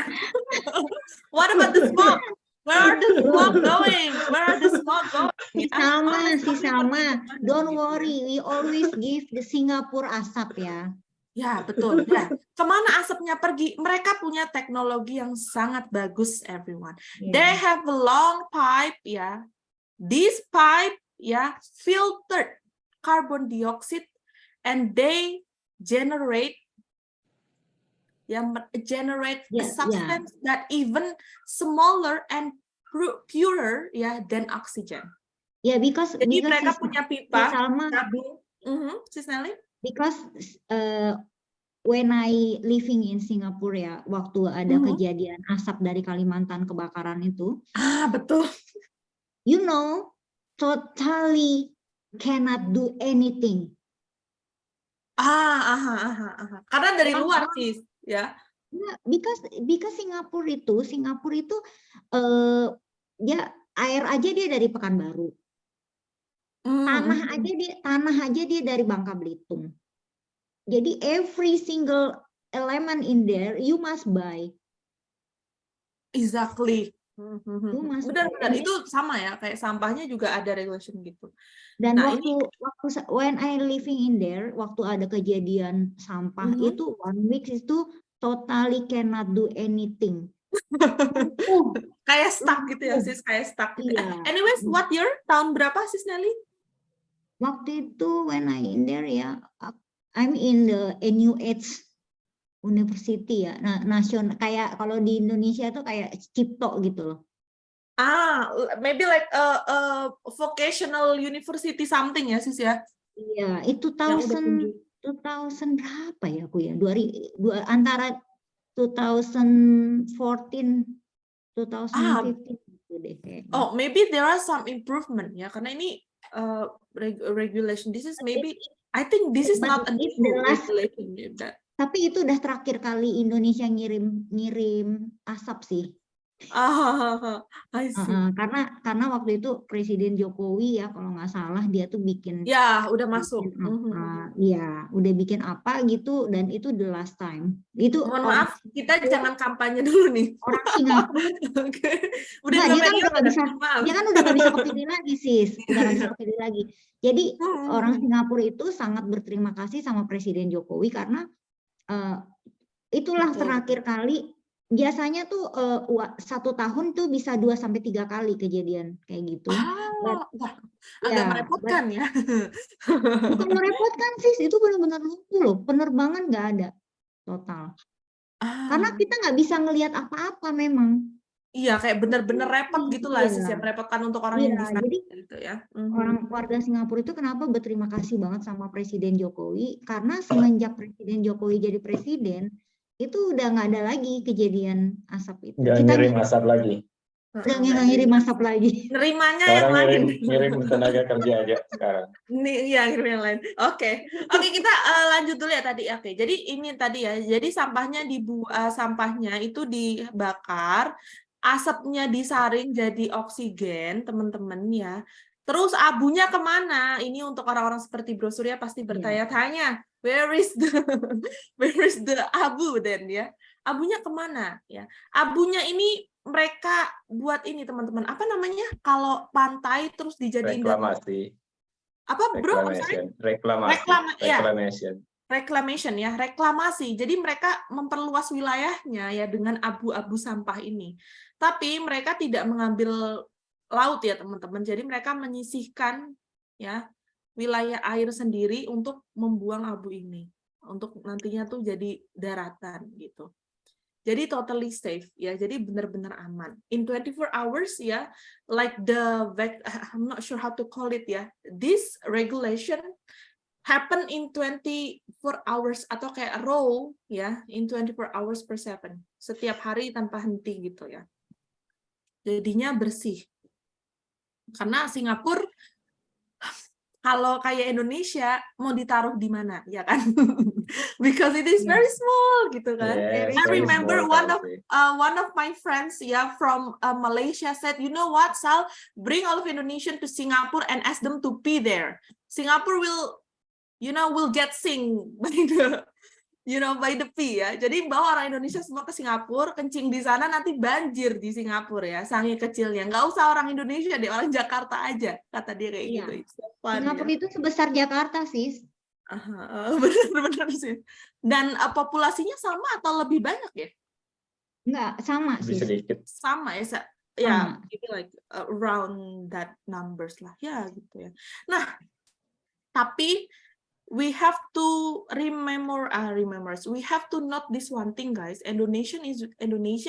What about the smoke? Where are the smoke going? Where are the smoke going? Sama. Don't worry, we always give the Singapore asap ya. Ya, betul. Ya. Kemana asapnya pergi? Mereka punya teknologi yang sangat bagus, everyone. They have a long pipe, ya. This pipe, ya, filtered carbon dioxide, and they generate a substance that even smaller and purer, ya, than oxygen. Yeah, because Mereka punya pipa. Salma, Sis Nelly? because when I living in Singapore ya, waktu ada kejadian asap dari Kalimantan kebakaran itu, Betul. you know, totally cannot do anything. Karena dari luar sih, ya. Because Singapura itu ya air aja dia dari Pekanbaru. Tanah aja dia dari Bangka Belitung. Jadi every single element in there you must buy. Exactly. Benar. Itu sama ya, kayak sampahnya juga ada regulation gitu. Dan waktu when I living in there, waktu ada kejadian sampah itu 1 week itu totally cannot do anything. Kayak stuck gitu ya sis, kayak stuck gitu. Iya. Anyways, what year? Tahun berapa sis Nelly? Waktu itu when I in there ya, I'm in the NUH University ya, nasional, kayak kalau di Indonesia tuh kayak Cipto gitu loh. Maybe like a vocational university something ya sis ya? Iya, itu 2000 berapa ya aku ya? Antara 2014, 2015 gitu deh kayaknya. Oh, maybe there are some improvement ya, karena ini regulation. This is maybe, I think this is not a new regulation. Tapi itu udah terakhir kali Indonesia ngirim asap sih. I see. Karena waktu itu Presiden Jokowi ya kalau nggak salah dia tuh bikin Ya, udah masuk. iya udah bikin apa gitu dan itu the last time itu Mohon orang maaf, kita jangan kampanye dulu nih. orang Singapura Oke. Udah Nggak, dua dia kan udah periode, nggak bisa maaf. dia kan udah nggak bisa kepilih lagi sis udah nggak bisa kepilih lagi jadi orang Hmm. Singapura itu sangat berterima kasih sama Presiden Jokowi karena itulah Betul. terakhir kali biasanya tuh 1 tahun tuh bisa 2-3 kali kejadian kayak gitu. Wah, agak Ya, merepotkan ya. bukan merepotkan sis, itu benar-benar lucu loh. Penerbangan nggak ada total. Karena kita nggak bisa ngelihat apa-apa memang. Iya, kayak bener-bener repot gitu lah, Sis, ya, Iya. merepotkan untuk orang yang Iya, di sana jadi gitu ya. orang warga Singapura itu kenapa berterima kasih banget sama Presiden Jokowi karena semenjak Presiden Jokowi jadi presiden itu udah nggak ada lagi kejadian asap itu. Nggak Kita ngirim asap lagi. udah nggak ngirim asap lagi. Nerimanya yang Sekarang lain. ngirim tenaga kerja aja sekarang. Nih, iya, ngirim yang lain. Oke, kita lanjut dulu ya tadi. Oke, jadi ini tadi ya. Jadi sampahnya itu dibakar, asapnya disaring jadi oksigen, teman-teman ya. Terus abunya kemana? Ini untuk orang-orang seperti Bro Surya pasti bertanya-tanya, where is the abu then ya? Abunya kemana ya? Abunya ini mereka buat ini teman-teman. Apa namanya? Kalau pantai terus dijadiin Reklamasi. apa bro? Reclamation ya, reklamasi. Jadi mereka memperluas wilayahnya ya dengan abu-abu sampah ini. Tapi mereka tidak mengambil laut ya teman-teman. Jadi mereka menyisihkan ya wilayah air sendiri untuk membuang abu ini. Untuk nantinya tuh jadi daratan gitu. Jadi totally safe ya. Jadi benar-benar aman. In 24 hours ya, like I'm not sure how to call it ya. This regulation happen in 24 hours atau kayak row ya, in 24 hours per 7. Setiap hari tanpa henti gitu ya. Jadinya bersih. Karena Singapura kalau kayak Indonesia mau ditaruh di mana ya kan? Because it is very small gitu kan. Yes, I remember one of my friends from Malaysia said, you know what, Sal, bring all of Indonesian to Singapore and ask them to pee there. Singapore will get sing by the pee ya. Jadi bawa orang Indonesia semua ke Singapura, kencing di sana nanti banjir di Singapura ya, saking kecilnya. Nggak usah orang Indonesia deh, orang Jakarta aja, kata dia kayak gitu. Singapura itu sebesar Jakarta, sis. Benar-benar sih. Dan populasinya sama atau lebih banyak ya? Enggak, sama sih. Sedikit. Sama ya. Ya, like around that numbers lah ya gitu ya. Nah, tapi we have to remember. We have to note this one thing, guys. Indonesia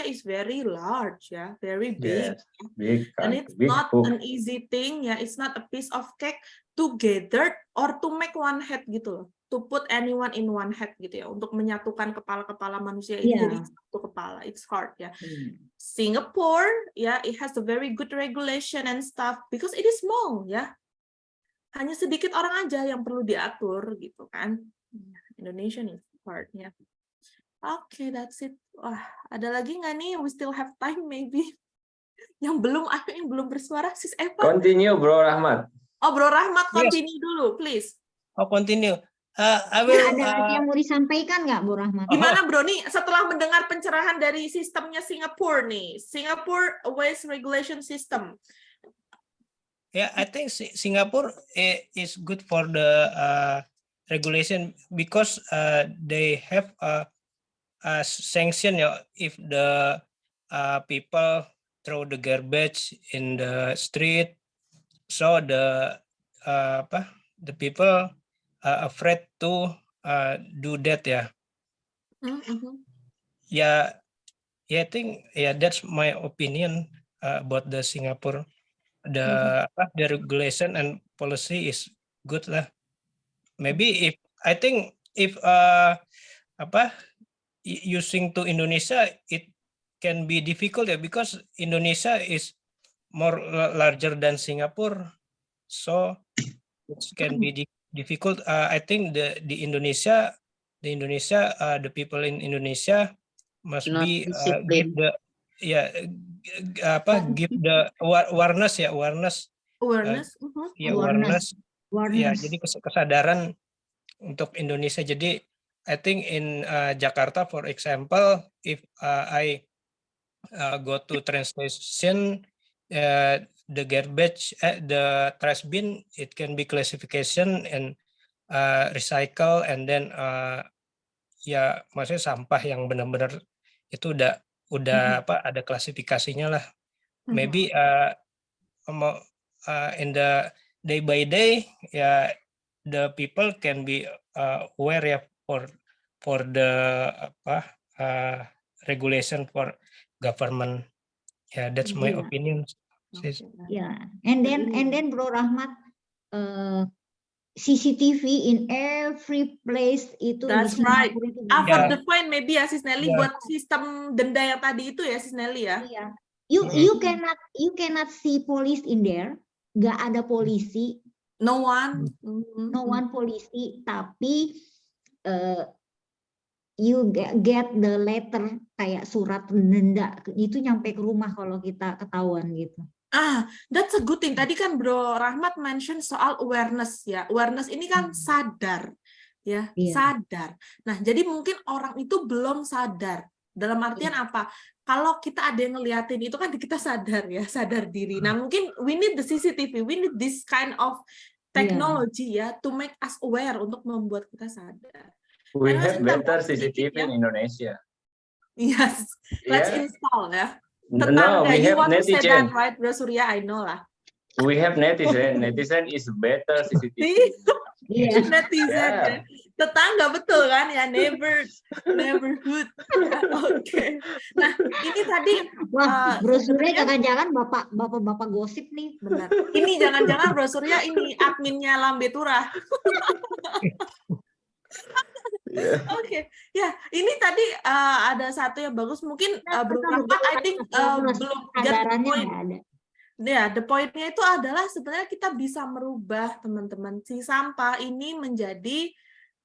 is very large, yeah, very big. Yes, big and country, it's big not book. an easy thing, yeah. It's not a piece of cake to gather or to make one head gitu loh. To put anyone in one head gitu ya. Untuk menyatukan kepala-kepala manusia ini jadi satu kepala. It's hard, ya. Singapore, yeah, it has a very good regulation and stuff because it is small, ya. Hanya sedikit orang aja yang perlu diatur gitu kan. Indonesia is part-nya. Oke, that's it. Wah, ada lagi nggak nih? We still have time maybe. Yang belum bersuara, Sis Eva. Continue, Bro Rahmat. Oh, Bro Rahmat, continue dulu, please. Oh, continue. I will. Ada yang mau disampaikan nggak, Bu Rahmat? Gimana, Bro? Nih, setelah mendengar pencerahan dari sistemnya Singapura nih, Singapore Waste Regulation System. Yeah, I think Singapore is good for the regulation because they have a sanction if the people throw the garbage in the street, so the people are afraid to do that. Yeah, I think that's my opinion about the Singapore. The regulation and policy is good lah. Maybe if using to Indonesia it can be difficult because Indonesia is more larger than Singapore, so it can be difficult. I think the people in Indonesia must be give ya give the awareness ya awareness Awareness. ya awareness ya Awareness. jadi kesadaran untuk Indonesia. Jadi I think in Jakarta for example if I go to train station the garbage the trash bin it can be classification and recycle and then ya maksudnya sampah yang benar-benar itu udah ada klasifikasinya lah. Maybe in the day by day ya the people can be aware ya for the regulation for government. Yeah, that's my Yeah. opinion. Sis. Yeah, and then Bro Rahmat, CCTV in every place itu That's di right. Singapura itu For Yeah. the point maybe ya Sis Nelly Yeah. buat sistem denda yang tadi itu ya Sis Nelly ya. Iya. You cannot see police in there. Nggak ada polisi, No one. no one polisi, tapi you get the letter kayak surat denda itu nyampe ke rumah kalau kita ketahuan gitu. That's a good thing. Tadi kan Bro Rahmat mention soal awareness ya. Awareness ini kan sadar ya, Iya. sadar. Nah, jadi mungkin orang itu belum sadar. Dalam artian apa? Kalau kita ada yang ngeliatin itu kan kita sadar ya, sadar diri. Nah, mungkin we need the CCTV, we need this kind of technology ya to make us aware untuk membuat kita sadar. We Karena have kita better buat sedikit CCTV ya. in Indonesia. Yes, let's Yeah. install ya. No, Tetangga, we you have want to say that, netizen. right, Bro Surya? I know lah. We have netizen. Netizen is better CCTV. Iya. Netizen Yeah. ya. Tetangga betul kan ya, neighborhood. Oke. Nah, ini tadi Wah, Bro Surya sebenarnya- jangan-jangan bapak gosip nih. benar. Ini jangan-jangan Bro Surya ini adminnya Lambe Turah. Oke, ya ini tadi ada satu yang bagus mungkin Bro Rahmat, I think belum get the Kesadarannya point. nggak ada. Ya, the point-nya itu adalah sebenarnya kita bisa merubah teman-teman si sampah ini menjadi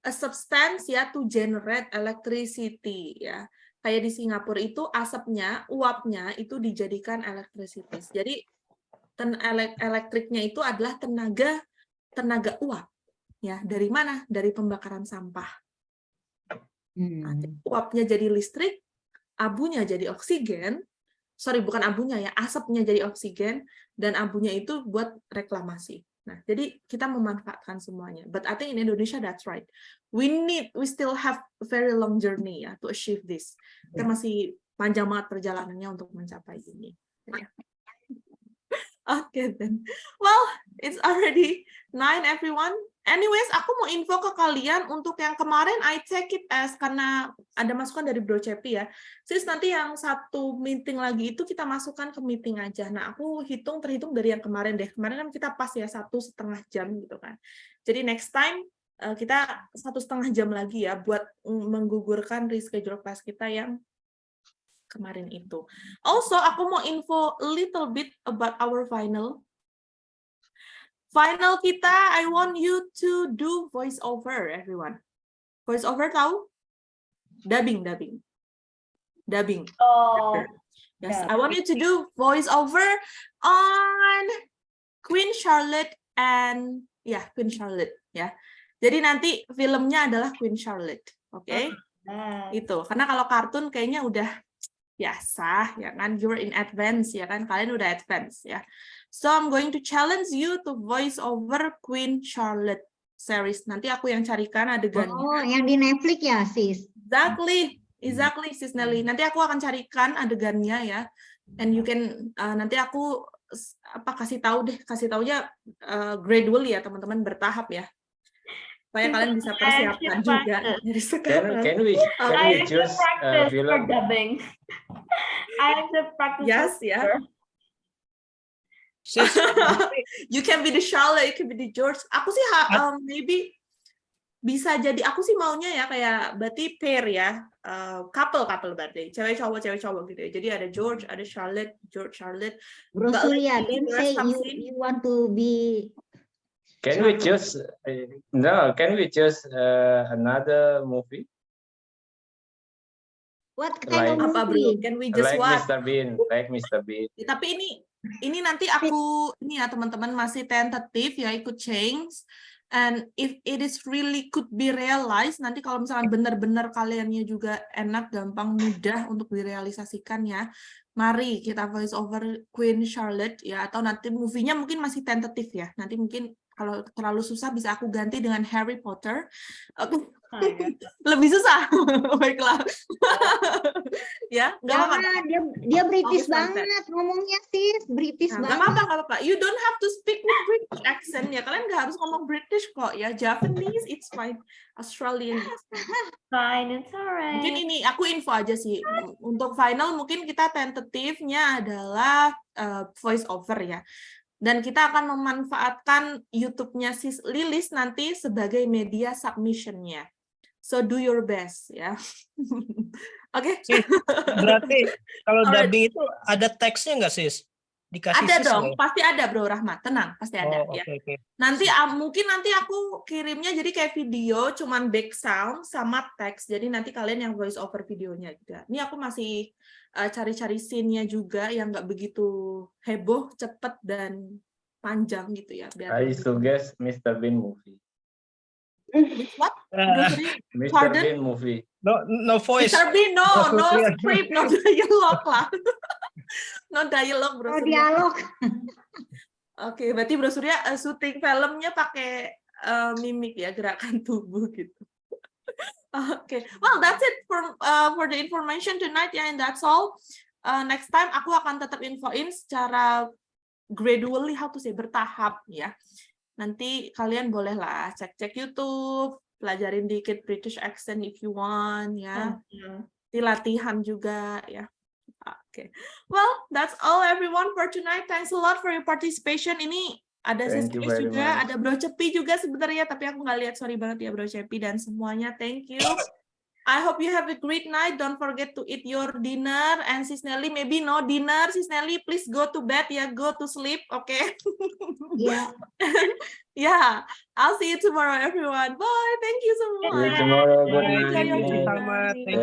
a substance ya to generate electricity ya. Kayak di Singapura itu asapnya, uapnya itu dijadikan electricity. Jadi elektriknya itu adalah tenaga uap ya. Dari mana? Dari pembakaran sampah. Nah, uapnya jadi listrik, abunya jadi oksigen. Sorry, bukan abunya ya, asapnya jadi oksigen, dan abunya itu buat reklamasi. Nah, jadi kita memanfaatkan semuanya. But I think in Indonesia that's right. We still have a very long journey ya to achieve this. Kita masih panjang banget perjalanannya untuk mencapai ini. Okay then. Well, it's already 9 everyone. Anyways, aku mau info ke kalian untuk yang kemarin I take it as karena ada masukan dari Bro Cepi ya. Sis nanti yang satu meeting lagi itu kita masukkan ke meeting aja. Nah, aku terhitung dari yang kemarin deh. Kemarin kan kita pas ya 1,5 jam gitu kan. Jadi next time kita 1,5 jam lagi ya buat menggugurkan reschedule class kita yang kemarin itu. Also, aku mau info a little bit about our final. Final kita, I want you to do voice over, everyone. Voice over tahu? Dubbing. Oh, Yes, yeah. I want you to do voice over on Queen Charlotte and Queen Charlotte ya. Jadi nanti filmnya adalah Queen Charlotte, oke? Itu. Karena kalau kartun kayaknya udah biasa ya kan, you're in advance ya kan, kalian udah advance ya. So I'm going to challenge you to voice over Queen Charlotte series. Nanti aku yang carikan adegannya. Oh, yang di Netflix ya, sis? Exactly, Sis Nelly. Nanti aku akan carikan adegannya ya. And you can nanti aku kasih taunya gradually ya teman-teman, bertahap ya. Supaya kalian bisa persiapkan juga dari sekarang. Can we I have to choose practice for film? dubbing. I have to practice. Yes, ya. Sis, You can be the Charlotte, you can be the George. Aku sih maybe bisa jadi, aku sih maunya ya kayak berarti pair ya, couple berarti, cewek cowok gitu ya. Jadi ada George, ada Charlotte, George, Charlotte. Bro But Surya, like, don't there say are some you want to be. Can we choose? No, can we choose another movie? What kind of Like- Apa bro? movie? Can we just Like watch? Mr. Bean, like Mr. Bean. Tapi ini nanti aku ini ya teman-teman masih tentatif ya, ikut change. And if it is really could be realized, nanti kalau misalkan benar-benar kaliannya juga enak, gampang, mudah untuk direalisasikan ya, mari kita voice over Queen Charlotte ya, atau nanti movie-nya mungkin masih tentatif ya. Nanti mungkin kalau terlalu susah bisa aku ganti dengan Harry Potter. Oke. Oh my God. Lebih susah. Baiklah. Ya, nggak apa-apa. Jangan, dia British Always like that. banget ngomongnya sis, British Nah, nggak banget. apa-apa, nggak apa-apa. You don't have to speak with British accent ya. Kalian nggak harus ngomong British kok ya. Japanese, it's fine. Australian, it's fine. Fine, it's alright. Mungkin ini aku info aja sih. Untuk final mungkin kita tentatifnya adalah voice over ya. Dan kita akan memanfaatkan YouTube-nya Sis Lilis nanti sebagai media submission-nya. So do your best ya. Oke. Sis, berarti kalau Alright. dubbing itu ada teksnya nggak sis? Dikasih Ada sis dong, nggak? pasti ada Bro Rahmat. Tenang, pasti ada Oh, ya. oke. Nanti mungkin nanti aku kirimnya jadi kayak video cuman back sound sama teks. Jadi nanti kalian yang voice over videonya juga. Ini aku masih cari-cari scene-nya juga yang nggak begitu heboh, cepet dan panjang gitu ya. Biar I suggest Mr. Bean movie. What? Uh, Mr. Pardon? Bean movie. no voice. Mr. Bean, no Maksudnya. script, no dialogue lah. No dialogue Bro Oh, Surya. dialog. Oke, berarti Bro Surya syuting filmnya pakai mimik ya, gerakan tubuh gitu. Oke, well that's it for the information tonight ya, and that's all. Next time aku akan tetap infoin secara gradually, how to say, bertahap ya. Nanti kalian bolehlah cek-cek YouTube, pelajarin dikit British accent if you want ya. Di latihan juga ya. Oke. Well, that's all everyone for tonight. Thanks a lot for your participation. Ini ada Sis Thank you Chris very juga, much. ada Bro Cepi juga sebenarnya, tapi aku nggak lihat, sorry banget ya Bro Cepi dan semuanya. Thank you. I hope you have a great night. Don't forget to eat your dinner. And Sis Nelly, maybe no dinner. Sis Nelly, please go to bed ya, go to sleep, okay? Iya. Yeah, I'll see you tomorrow, everyone. Bye. Thank you so much. See you tomorrow. Good Enjoy your night. dinner. Sama. Thank